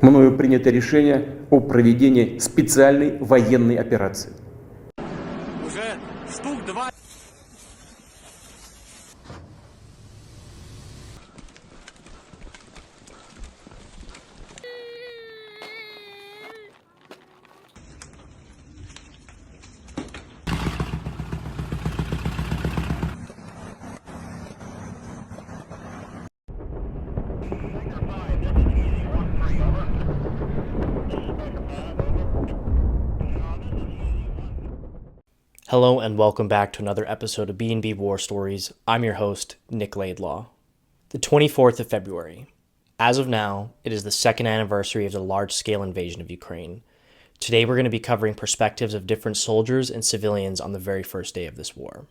Мною принято решение о проведении специальной военной операции. Уже штук 2. Hello and welcome back to another episode of B&B War Stories. I'm your host, Nick Laidlaw. The 24th of February. As of now, it is the second anniversary of the large-scale invasion of Ukraine. Today we're going to be covering perspectives of different soldiers and civilians on the very first day of this war.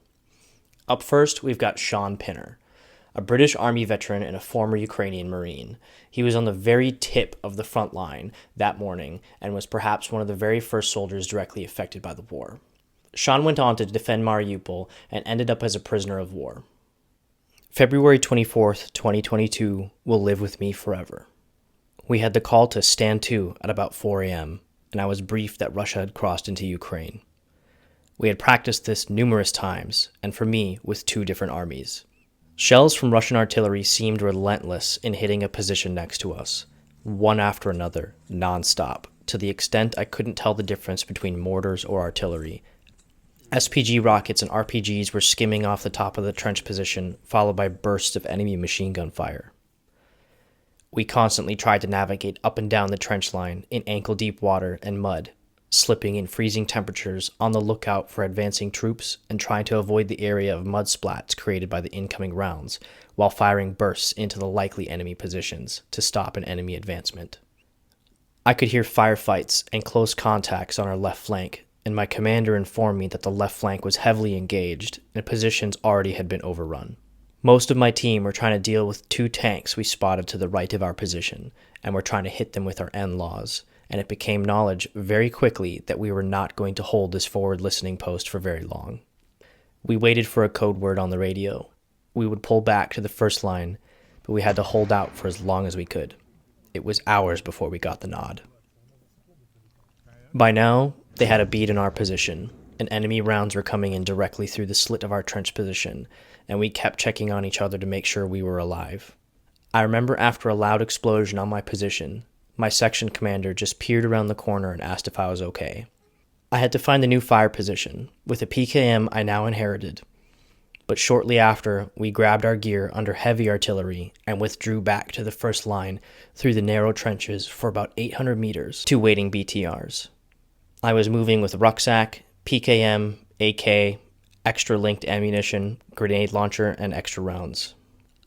Up first, we've got Sean Pinner, a British Army veteran and a former Ukrainian Marine. He was on the very tip of the front line that morning and was perhaps one of the very first soldiers directly affected by the war. Sean went on to defend Mariupol and ended up as a prisoner of war. February 24th, 2022 will live with me forever. We had the call to stand to at about 4 a.m., and I was briefed that Russia had crossed into Ukraine. We had practiced this numerous times, and for me, with two different armies. Shells from Russian artillery seemed relentless in hitting a position next to us, one after another, non-stop, to the extent I couldn't tell the difference between mortars or artillery. SPG rockets and RPGs were skimming off the top of the trench position, followed by bursts of enemy machine gun fire. We constantly tried to navigate up and down the trench line in ankle-deep water and mud, slipping in freezing temperatures, on the lookout for advancing troops and trying to avoid the area of mud splats created by the incoming rounds, while firing bursts into the likely enemy positions to stop an enemy advancement. I could hear firefights and close contacts on our left flank, and my commander informed me that the left flank was heavily engaged and positions already had been overrun. Most of my team were trying to deal with two tanks we spotted to the right of our position, and were trying to hit them with our NLAWs, and it became knowledge very quickly that we were not going to hold this forward listening post for very long. We waited for a code word on the radio. We would pull back to the first line, but we had to hold out for as long as we could. It was hours before we got the nod. By now, they had a bead in our position, and enemy rounds were coming in directly through the slit of our trench position, and we kept checking on each other to make sure we were alive. I remember after a loud explosion on my position, my section commander just peered around the corner and asked if I was okay. I had to find a new fire position, with a PKM I now inherited, but shortly after, we grabbed our gear under heavy artillery and withdrew back to the first line through the narrow trenches for about 800 meters to waiting BTRs. I was moving with rucksack, PKM, AK, extra linked ammunition, grenade launcher, and extra rounds.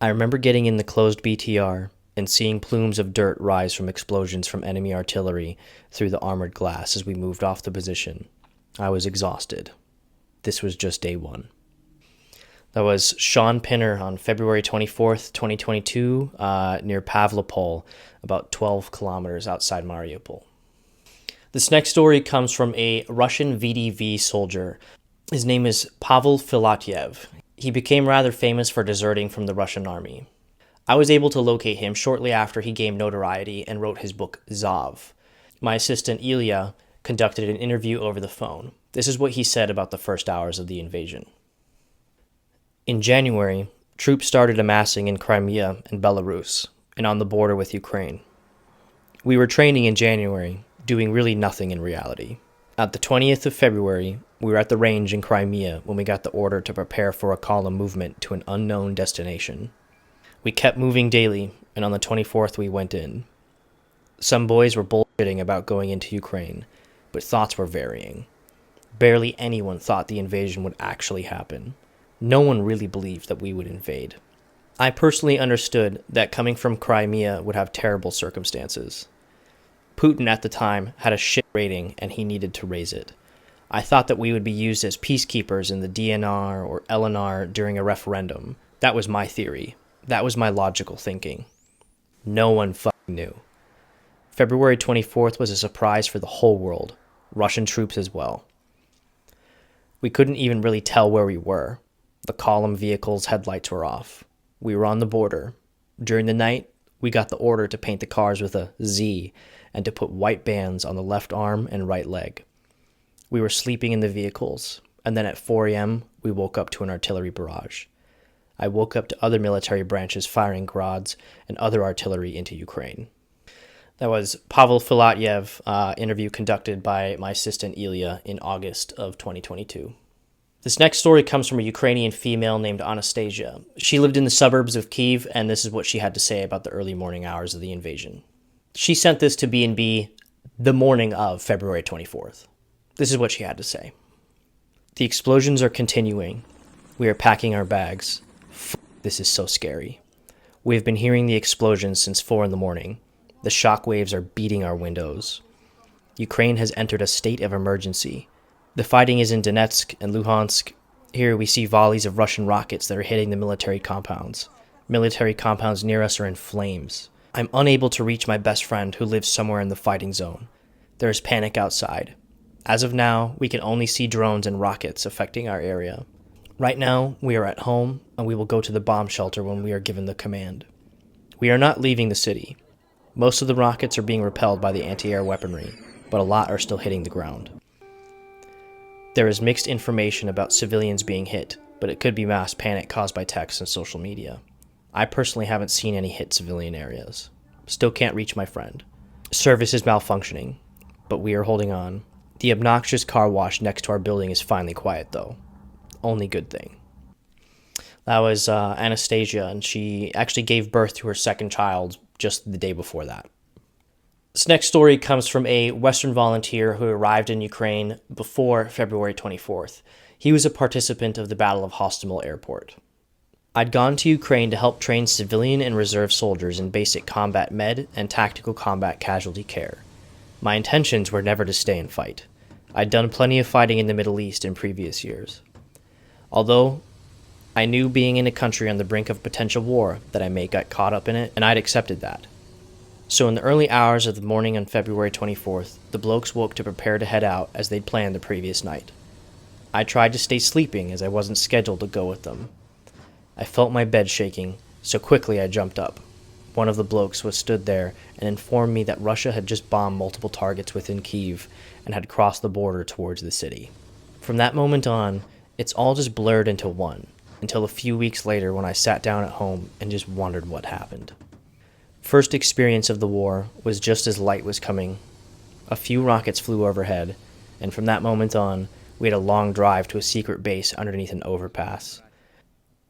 I remember getting in the closed BTR and seeing plumes of dirt rise from explosions from enemy artillery through the armored glass as we moved off the position. I was exhausted. This was just day one. That was Sean Pinner on February 24th, 2022, near Pavlopol, about 12 kilometers outside Mariupol. This next story comes from a Russian VDV soldier. His name is Pavel Filatyev. He became rather famous for deserting from the Russian army. I was able to locate him shortly after he gained notoriety and wrote his book, Zav. My assistant, Ilya, conducted an interview over the phone. This is what he said about the first hours of the invasion. In January, troops started amassing in Crimea and Belarus, and on the border with Ukraine. We were training in January, doing really nothing in reality. At the 20th of February, we were at the range in Crimea when we got the order to prepare for a column movement to an unknown destination. We kept moving daily, and on the 24th we went in. Some boys were bullshitting about going into Ukraine, but thoughts were varying. Barely anyone thought the invasion would actually happen. No one really believed that we would invade. I personally understood that coming from Crimea would have terrible circumstances. Putin at the time had a shit rating and he needed to raise it. I thought that we would be used as peacekeepers in the DNR or LNR during a referendum. That was my theory. That was my logical thinking. No one fucking knew. February 24th was a surprise for the whole world, Russian troops as well. We couldn't even really tell where we were. The column vehicle's headlights were off. We were on the border. During the night, We got the order to paint the cars with a Z and to put white bands on the left arm and right leg. We were sleeping in the vehicles, and then at 4 a.m., we woke up to an artillery barrage. I woke up to other military branches firing grads and other artillery into Ukraine. That was Pavel Filatyev, interview conducted by my assistant Ilya in August of 2022. This next story comes from a Ukrainian female named Anastasia. She lived in the suburbs of Kyiv, and this is what she had to say about the early morning hours of the invasion. She sent this to B&B the morning of February 24th. This is what she had to say. The explosions are continuing. We are packing our bags. This is so scary. We have been hearing the explosions since 4 in the morning. The shock waves are beating our windows. Ukraine has entered a state of emergency. The fighting is in Donetsk and Luhansk. Here we see volleys of Russian rockets that are hitting the military compounds. Military compounds near us are in flames. I'm unable to reach my best friend who lives somewhere in the fighting zone. There is panic outside. As of now, we can only see drones and rockets affecting our area. Right now, we are at home, and we will go to the bomb shelter when we are given the command. We are not leaving the city. Most of the rockets are being repelled by the anti-air weaponry, but a lot are still hitting the ground. There is mixed information about civilians being hit, but it could be mass panic caused by text and social media. I personally haven't seen any hit civilian areas. Still can't reach my friend. Service is malfunctioning, but we are holding on. The obnoxious car wash next to our building is finally quiet, though. Only good thing. That was Anastasia, and she actually gave birth to her second child just the day before that. This next story comes from a Western volunteer who arrived in Ukraine before February 24th. He was a participant of the Battle of Hostomel Airport. I'd gone to Ukraine to help train civilian and reserve soldiers in basic combat med and tactical combat casualty care. My intentions were never to stay and fight. I'd done plenty of fighting in the Middle East in previous years. Although I knew being in a country on the brink of potential war that I may get caught up in it, and I'd accepted that. So in the early hours of the morning on February 24th, the blokes woke to prepare to head out as they'd planned the previous night. I tried to stay sleeping as I wasn't scheduled to go with them. I felt my bed shaking, so quickly I jumped up. One of the blokes was stood there and informed me that Russia had just bombed multiple targets within Kyiv and had crossed the border towards the city. From that moment on, it's all just blurred into one, until a few weeks later when I sat down at home and just wondered what happened. First experience of the war was just as light was coming. A few rockets flew overhead, and from that moment on, we had a long drive to a secret base underneath an overpass.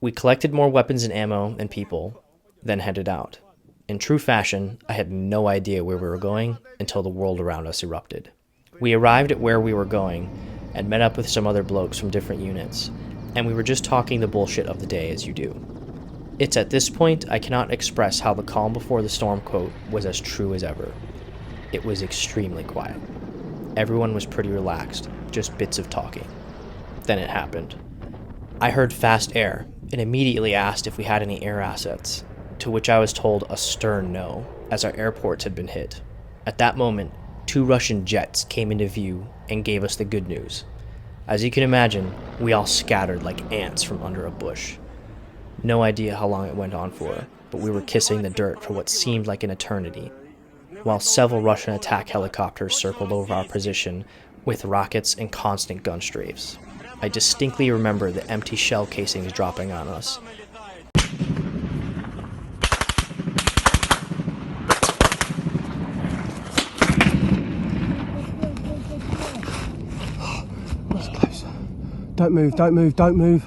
We collected more weapons and ammo and people, then headed out. In true fashion, I had no idea where we were going until the world around us erupted. We arrived at where we were going and met up with some other blokes from different units, and we were just talking the bullshit of the day as you do. It's at this point I cannot express how the calm before the storm quote was as true as ever. It was extremely quiet. Everyone was pretty relaxed, just bits of talking. Then it happened. I heard fast air and immediately asked if we had any air assets, to which I was told a stern no, as our airports had been hit. At that moment, 2 Russian jets came into view and gave us the good news. As you can imagine, we all scattered like ants from under a bush. No idea how long it went on for, but we were kissing the dirt for what seemed like an eternity, while several Russian attack helicopters circled over our position with rockets and constant gun strafes. I distinctly remember the empty shell casings dropping on us. That's close. Don't move, don't move, don't move.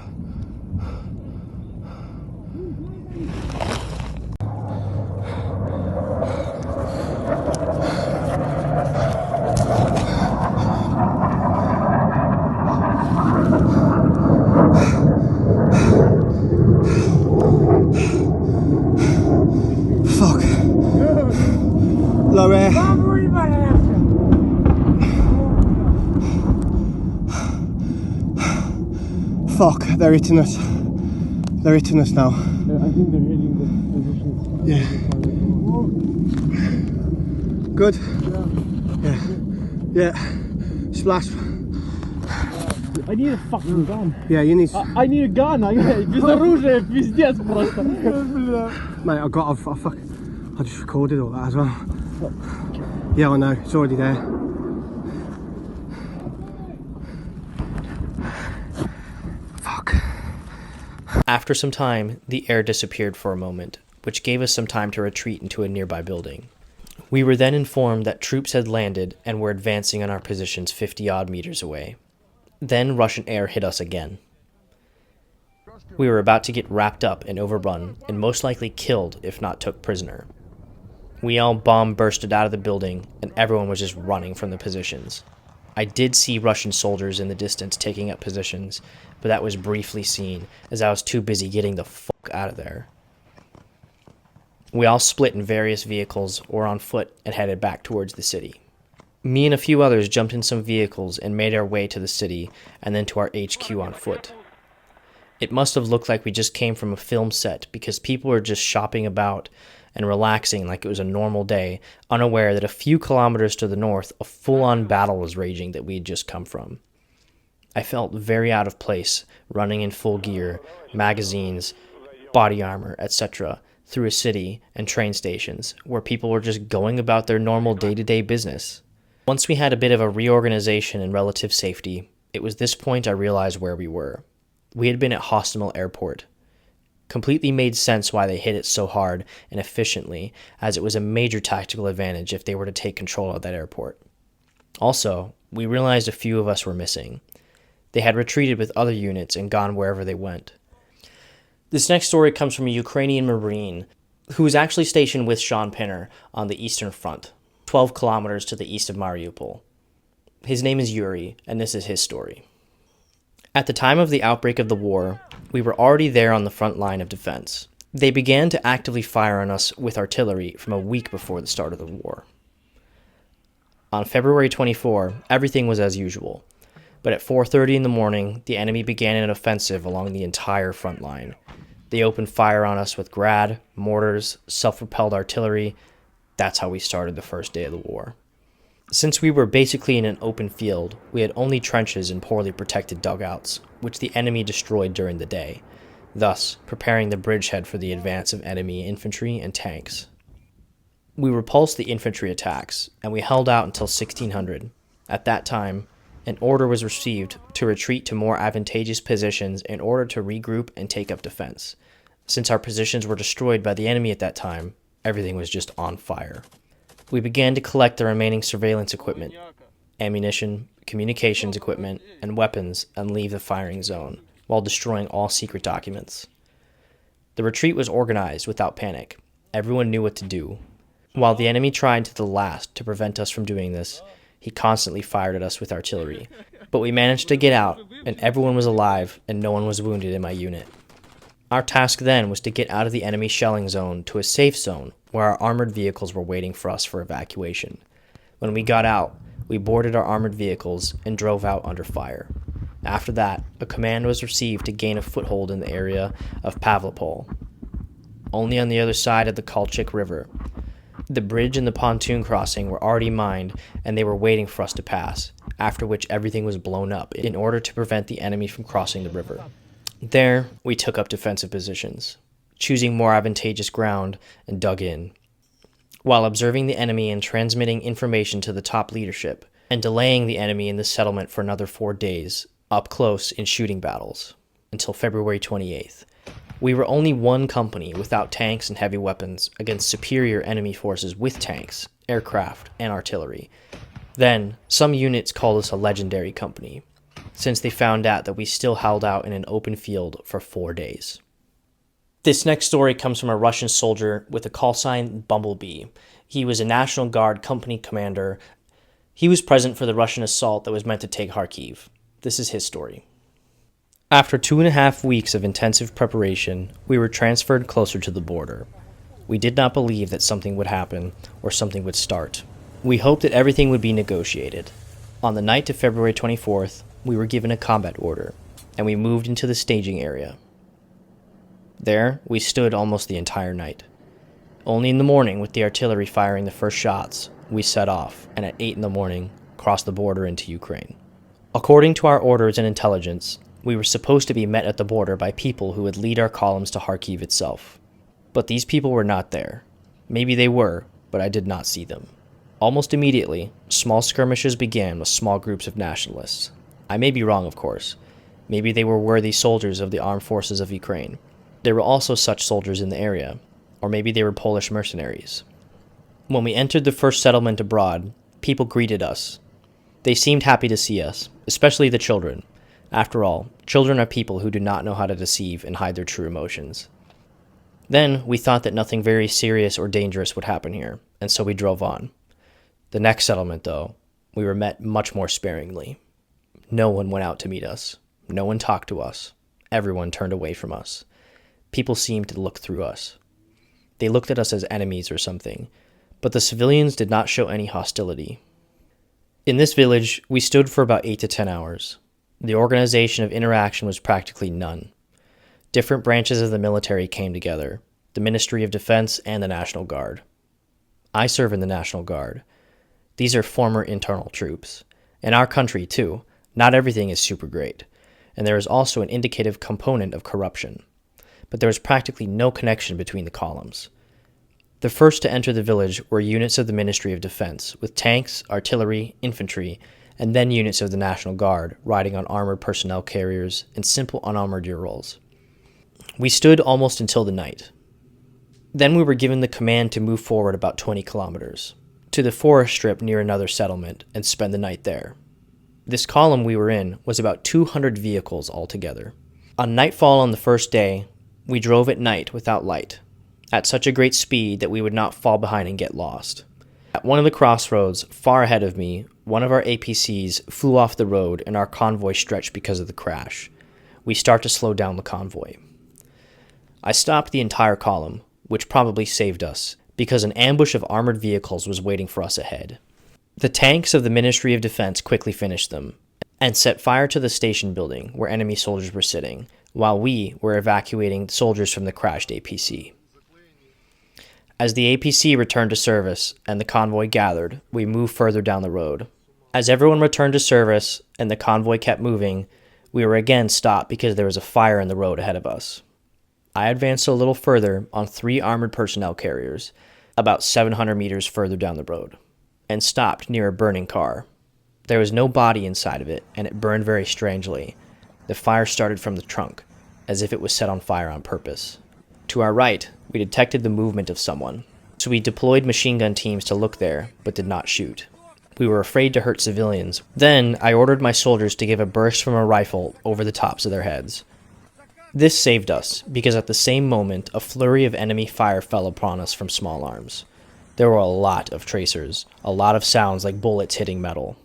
Fuck. Low air. Fuck, they're hitting us. They're hitting us now. I think they're hitting the positions. Yeah. Good? Yeah. Yeah. Splash. I need a fucking gun. Yeah, you need... I need a gun. Без оружия, пиздец просто. Mate, I I just recorded all that as well. Yeah, I know, it's already there. Fuck. After some time, the air disappeared for a moment, which gave us some time to retreat into a nearby building. We were then informed that troops had landed and were advancing on our positions 50-odd meters away. Then Russian air hit us again. We were about to get wrapped up and overrun, and most likely killed if not took prisoner. We all bomb bursted out of the building, and everyone was just running from the positions. I did see Russian soldiers in the distance taking up positions, but that was briefly seen, as I was too busy getting the fuck out of there. We all split in various vehicles or on foot and headed back towards the city. Me and a few others jumped in some vehicles and made our way to the city and then to our HQ on foot. It must have looked like we just came from a film set because people were just shopping about and relaxing like it was a normal day, unaware that a few kilometers to the north a full-on battle was raging that we had just come from. I felt very out of place, running in full gear, magazines, body armor, etc., through a city and train stations where people were just going about their normal day-to-day business. Once we had a bit of a reorganization and relative safety, it was this point I realized where we were. We had been at Hostomel Airport. Completely made sense why they hit it so hard and efficiently, as it was a major tactical advantage if they were to take control of that airport. Also, we realized a few of us were missing. They had retreated with other units and gone wherever they went. This next story comes from a Ukrainian Marine who was actually stationed with Sean Pinner on the Eastern Front, 12 kilometers to the east of Mariupol. His name is Yuri, and this is his story. At the time of the outbreak of the war, we were already there on the front line of defense. They began to actively fire on us with artillery from a week before the start of the war. On February 24, everything was as usual, but at 4:30 in the morning, the enemy began an offensive along the entire front line. They opened fire on us with grad, mortars, self-propelled artillery. That's how we started the first day of the war. Since we were basically in an open field, we had only trenches and poorly protected dugouts, which the enemy destroyed during the day, thus preparing the bridgehead for the advance of enemy infantry and tanks. We repulsed the infantry attacks, and we held out until 1600. At that time, an order was received to retreat to more advantageous positions in order to regroup and take up defense. Since our positions were destroyed by the enemy at that time, everything was just on fire. We began to collect the remaining surveillance equipment, ammunition, communications equipment, and weapons and leave the firing zone, while destroying all secret documents. The retreat was organized without panic. Everyone knew what to do. While the enemy tried to the last to prevent us from doing this, he constantly fired at us with artillery. But we managed to get out, and everyone was alive, and no one was wounded in my unit. Our task then was to get out of the enemy shelling zone to a safe zone where our armored vehicles were waiting for us for evacuation. When we got out, we boarded our armored vehicles and drove out under fire. After that, a command was received to gain a foothold in the area of Pavlopol, only on the other side of the Kolchik River. The bridge and the pontoon crossing were already mined, and they were waiting for us to pass, after which everything was blown up in order to prevent the enemy from crossing the river. There, we took up defensive positions, choosing more advantageous ground, and dug in, while observing the enemy and transmitting information to the top leadership, and delaying the enemy in the settlement for another 4 days, up close in shooting battles, until February 28th. We were only one company without tanks and heavy weapons against superior enemy forces with tanks, aircraft, and artillery. Then, some units called us a legendary company, since they found out that we still held out in an open field for 4 days. This next story comes from a Russian soldier with the call sign Bumblebee. He was a National Guard company commander. He was present for the Russian assault that was meant to take Kharkiv. This is his story. After 2.5 weeks of intensive preparation, we were transferred closer to the border. We did not believe that something would happen or something would start. We hoped that everything would be negotiated. On the night of February 24th, we were given a combat order, and we moved into the staging area. There, we stood almost the entire night. Only in the morning, with the artillery firing the first shots, we set off, and at 8 in the morning, crossed the border into Ukraine. According to our orders and intelligence, we were supposed to be met at the border by people who would lead our columns to Kharkiv itself. But these people were not there. Maybe they were, but I did not see them. Almost immediately, small skirmishes began with small groups of nationalists. I may be wrong, of course. Maybe they were worthy soldiers of the armed forces of Ukraine. There were also such soldiers in the area, or maybe they were Polish mercenaries. When we entered the first settlement abroad, people greeted us. They seemed happy to see us, especially the children. After all, children are people who do not know how to deceive and hide their true emotions. Then we thought that nothing very serious or dangerous would happen here, and so we drove on. The next settlement, though, we were met much more sparingly. No one went out to meet us. No one talked to us. Everyone turned away from us. People seemed to look through us. They looked at us as enemies or something, but the civilians did not show any hostility. In this village, we stood for about 8 to 10 hours. The organization of interaction was practically none. Different branches of the military came together, the Ministry of Defense and the National Guard. I serve in the National Guard. These are former internal troops. In our country, too, not everything is super great, and there is also an indicative component of corruption. But there was practically no connection between the columns. The first to enter the village were units of the Ministry of Defense, with tanks, artillery, infantry, and then units of the National Guard riding on armored personnel carriers and simple unarmored Urals. We stood almost until the night. Then we were given the command to move forward about 20 kilometers, to the forest strip near another settlement, and spend the night there. This column we were in was about 200 vehicles altogether. On nightfall on the first day, we drove at night without light, at such a great speed that we would not fall behind and get lost. At one of the crossroads, far ahead of me, one of our APCs flew off the road and our convoy stretched because of the crash. We start to slow down the convoy. I stopped the entire column, which probably saved us, because an ambush of armored vehicles was waiting for us ahead. The tanks of the Ministry of Defense quickly finished them, and set fire to the station building where enemy soldiers were sitting, while we were evacuating soldiers from the crashed APC. As the APC returned to service and the convoy gathered, we moved further down the road. As everyone returned to service and the convoy kept moving, we were again stopped because there was a fire in the road ahead of us. I advanced a little further on 3 armored personnel carriers, about 700 meters further down the road, and stopped near a burning car. There was no body inside of it, and it burned very strangely. The fire started from the trunk, as if it was set on fire on purpose. To our right, we detected the movement of someone, so we deployed machine gun teams to look there, but did not shoot. We were afraid to hurt civilians. Then I ordered my soldiers to give a burst from a rifle over the tops of their heads. This saved us, because at the same moment, a flurry of enemy fire fell upon us from small arms. There were a lot of tracers, a lot of sounds like bullets hitting metal.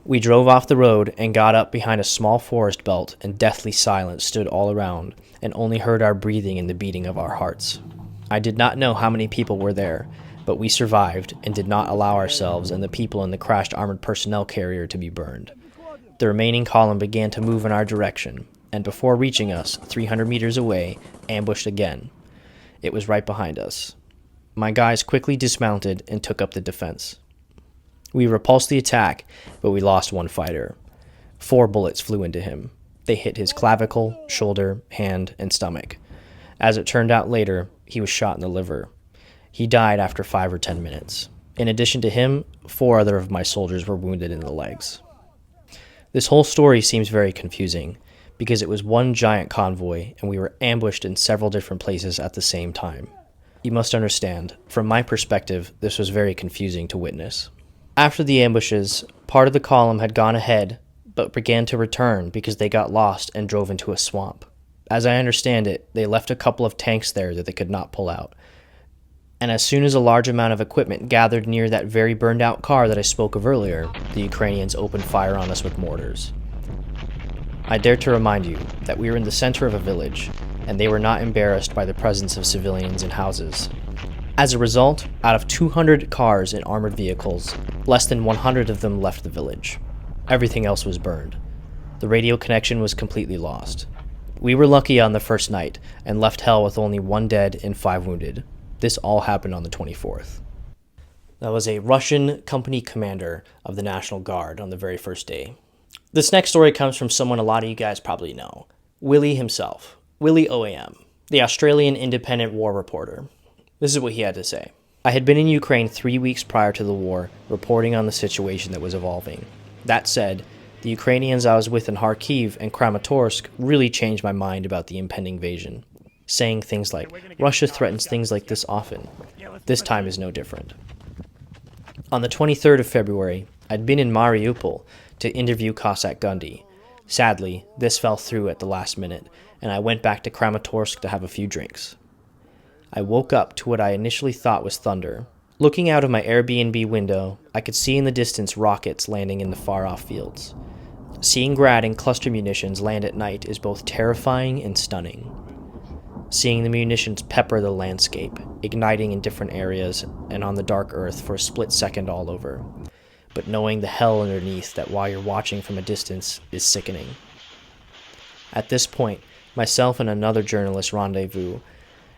We drove off the road and got up behind a small forest belt, and deathly silence stood all around, and only heard our breathing and the beating of our hearts. I did not know how many people were there, but we survived and did not allow ourselves and the people in the crashed armored personnel carrier to be burned. The remaining column began to move in our direction, and before reaching us, 300 meters away, ambushed again. It was right behind us. My guys quickly dismounted and took up the defense. We repulsed the attack, but we lost one fighter. 4 bullets flew into him. They hit his clavicle, shoulder, hand, and stomach. As it turned out later, he was shot in the liver. He died after 5 or 10 minutes. In addition to him, 4 other of my soldiers were wounded in the legs. This whole story seems very confusing, because it was one giant convoy and we were ambushed in several different places at the same time. You must understand, from my perspective, this was very confusing to witness. After the ambushes, part of the column had gone ahead, but began to return because they got lost and drove into a swamp. As I understand it, they left a couple of tanks there that they could not pull out. And as soon as a large amount of equipment gathered near that very burned out car that I spoke of earlier, the Ukrainians opened fire on us with mortars. I dare to remind you that we were in the center of a village, and they were not embarrassed by the presence of civilians in houses. As a result, out of 200 cars and armored vehicles, less than 100 of them left the village. Everything else was burned. The radio connection was completely lost. We were lucky on the first night, and left hell with only 1 dead and 5 wounded. This all happened on the 24th. That was a Russian company commander of the National Guard on the very first day. This next story comes from someone a lot of you guys probably know. Willie himself. Willie OAM, the Australian independent war reporter. This is what he had to say. I had been in Ukraine 3 weeks prior to the war, reporting on the situation that was evolving. That said, the Ukrainians I was with in Kharkiv and Kramatorsk really changed my mind about the impending invasion, saying things like, Russia threatens things like this often. This time is no different. On the 23rd of February, I'd been in Mariupol to interview Cossack Gundy. Sadly, this fell through at the last minute, and I went back to Kramatorsk to have a few drinks. I woke up to what I initially thought was thunder. Looking out of my Airbnb window, I could see in the distance rockets landing in the far-off fields. Seeing Grad and cluster munitions land at night is both terrifying and stunning. Seeing the munitions pepper the landscape, igniting in different areas and on the dark earth for a split second all over. But knowing the hell underneath that while you're watching from a distance is sickening. At this point, myself and another journalist rendezvous,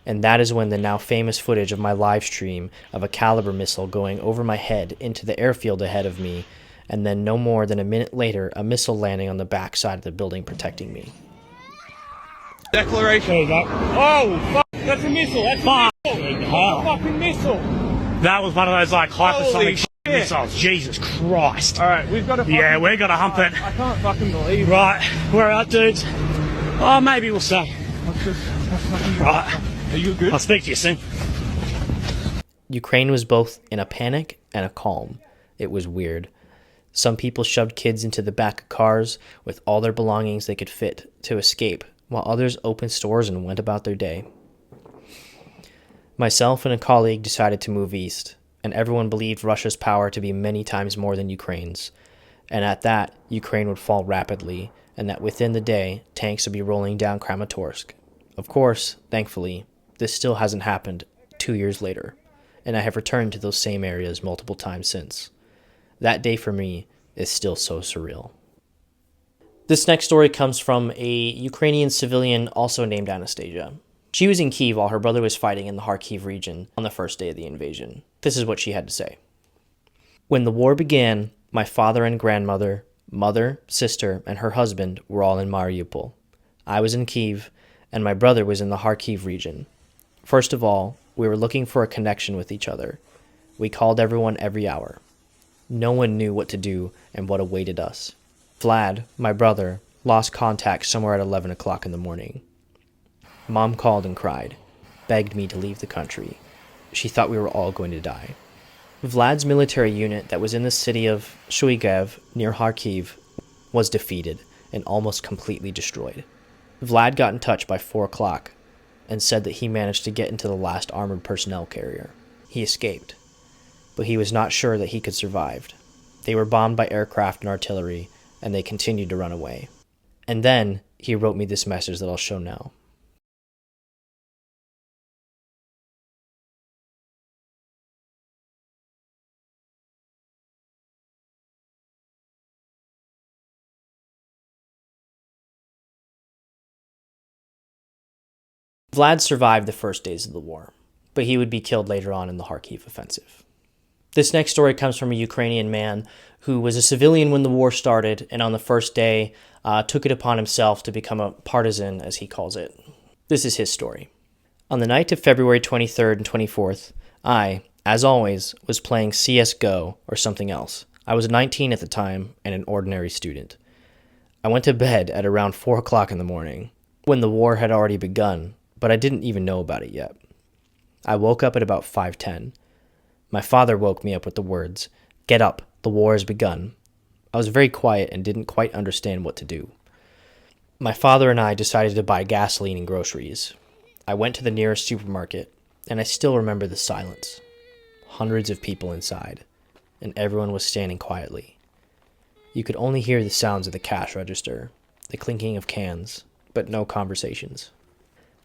and that is when the now famous footage of my live stream of a Caliber missile going over my head into the airfield ahead of me, and then no more than a minute later, a missile landing on the back side of the building protecting me. Declaration. There you go. Oh, fuck. That's a missile. That's a missile. Hell. A fucking missile. That was one of those like hypersonic Holy missiles. Jesus Christ. Alright, we've got to Yeah, we're gonna hump it. I can't fucking believe it. Right, we're out, dudes. Oh, maybe we'll stay. Right. Are you good? I'll speak to you soon. Ukraine was both in a panic and a calm. It was weird. Some people shoved kids into the back of cars with all their belongings they could fit to escape, while others opened stores and went about their day. Myself and a colleague decided to move east, and everyone believed Russia's power to be many times more than Ukraine's, and at that, Ukraine would fall rapidly, and that within the day, tanks would be rolling down Kramatorsk. Of course, thankfully, this still hasn't happened 2 years later, and I have returned to those same areas multiple times since. That day for me is still so surreal. This next story comes from a Ukrainian civilian also named Anastasia. She was in Kyiv while her brother was fighting in the Kharkiv region on the first day of the invasion. This is what she had to say. When the war began, my father and grandmother, mother, sister, and her husband were all in Mariupol. I was in Kyiv, and my brother was in the Kharkiv region. First of all, we were looking for a connection with each other. We called everyone every hour. No one knew what to do and what awaited us. Vlad, my brother, lost contact somewhere at 11 o'clock in the morning. Mom called and cried, begged me to leave the country. She thought we were all going to die. Vlad's military unit that was in the city of Shuigev near Kharkiv was defeated and almost completely destroyed. Vlad got in touch by 4 o'clock and said that he managed to get into the last armored personnel carrier. He escaped, but he was not sure that he could survive. They were bombed by aircraft and artillery, and they continued to run away. And then he wrote me this message that I'll show now. Vlad survived the first days of the war, but he would be killed later on in the Kharkiv offensive. This next story comes from a Ukrainian man who was a civilian when the war started, and on the first day took it upon himself to become a partisan, as he calls it. This is his story. On the night of February 23rd and 24th, I, as always, was playing CSGO or something else. I was 19 at the time and an ordinary student. I went to bed at around 4 o'clock in the morning, when the war had already begun, but I didn't even know about it yet. I woke up at about 5:10. My father woke me up with the words, "Get up, the war has begun." I was very quiet and didn't quite understand what to do. My father and I decided to buy gasoline and groceries. I went to the nearest supermarket, and I still remember the silence. Hundreds of people inside, and everyone was standing quietly. You could only hear the sounds of the cash register, the clinking of cans, but no conversations.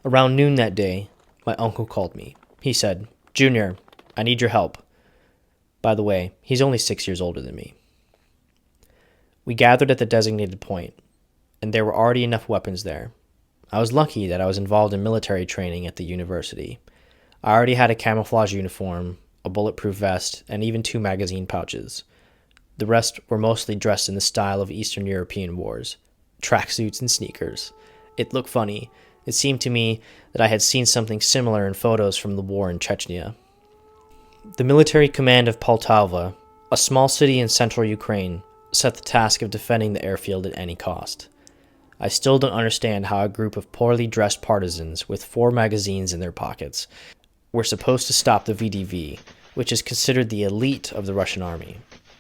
Around noon that day, my uncle called me. He said, "Junior, I need your help." By the way, he's only 6 years older than me. We gathered at the designated point, and there were already enough weapons there. I was lucky that I was involved in military training at the university. I already had a camouflage uniform, a bulletproof vest, and even 2 magazine pouches. The rest were mostly dressed in the style of Eastern European wars, tracksuits and sneakers. It looked funny. It seemed to me that I had seen something similar in photos from the war in Chechnya. The military command of Poltava, a small city in central Ukraine, set the task of defending the airfield at any cost. I still don't understand how a group of poorly dressed partisans with 4 magazines in their pockets were supposed to stop the VDV, which is considered the elite of the Russian army.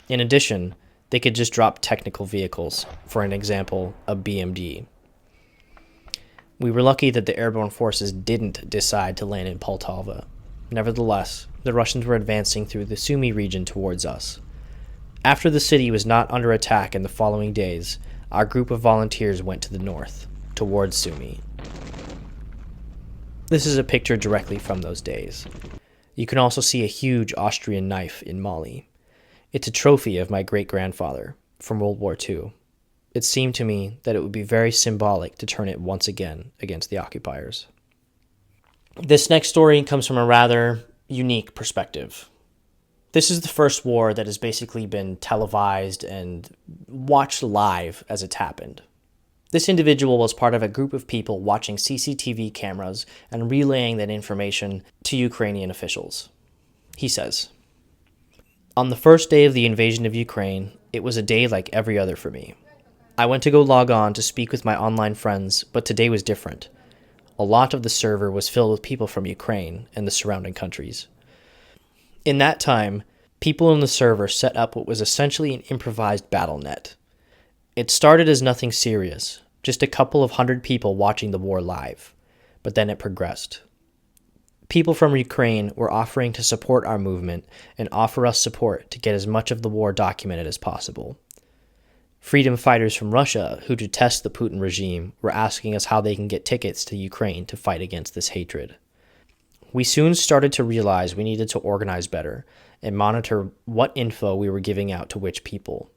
In addition, they could just drop technical vehicles, for an example, a BMD. We were lucky that the airborne forces didn't decide to land in Poltava. Nevertheless, the Russians were advancing through the Sumy region towards us. After the city was not under attack in the following days, our group of volunteers went to the north, towards Sumy. This is a picture directly from those days. You can also see a huge Austrian knife in Mali. It's a trophy of my great-grandfather from World War II. It seemed to me that it would be very symbolic to turn it once again against the occupiers. This next story comes from a rather unique perspective. This is the first war that has basically been televised and watched live as it's happened. This individual was part of a group of people watching CCTV cameras and relaying that information to Ukrainian officials. He says, "On the first day of the invasion of Ukraine, it was a day like every other for me. I went to go log on to speak with my online friends, but today was different. A lot of the server was filled with people from Ukraine and the surrounding countries. In that time, people in the server set up what was essentially an improvised battle net. It started as nothing serious, just a couple of hundred people watching the war live, but then it progressed. People from Ukraine were offering to support our movement and offer us support to get as much of the war documented as possible. Freedom fighters from Russia who detest the Putin regime were asking us how they can get tickets to Ukraine to fight against this hatred. We soon started to realize we needed to organize better and monitor what info we were giving out to which people.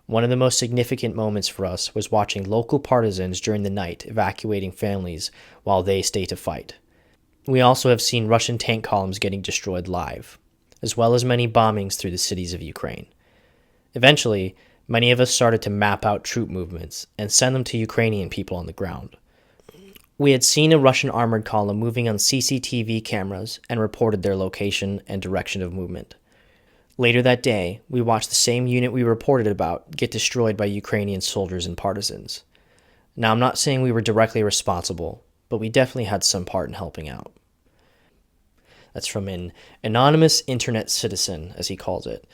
One of the most significant moments for us was watching local partisans during the night evacuating families while they stay to fight. We also have seen Russian tank columns getting destroyed live, as well as many bombings through the cities of Ukraine. Eventually, many of us started to map out troop movements and send them to Ukrainian people on the ground. We had seen a Russian armored column moving on CCTV cameras and reported their location and direction of movement. Later that day, we watched the same unit we reported about get destroyed by Ukrainian soldiers and partisans. Now, I'm not saying we were directly responsible, but we definitely had some part in helping out." That's from an anonymous internet citizen, as he calls it.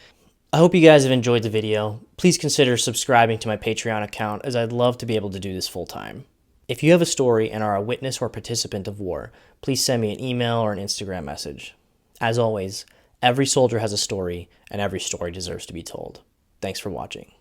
I hope you guys have enjoyed the video. Please consider subscribing to my Patreon account, as I'd love to be able to do this full time. If you have a story and are a witness or participant of war, please send me an email or an Instagram message. As always, every soldier has a story, and every story deserves to be told. Thanks for watching.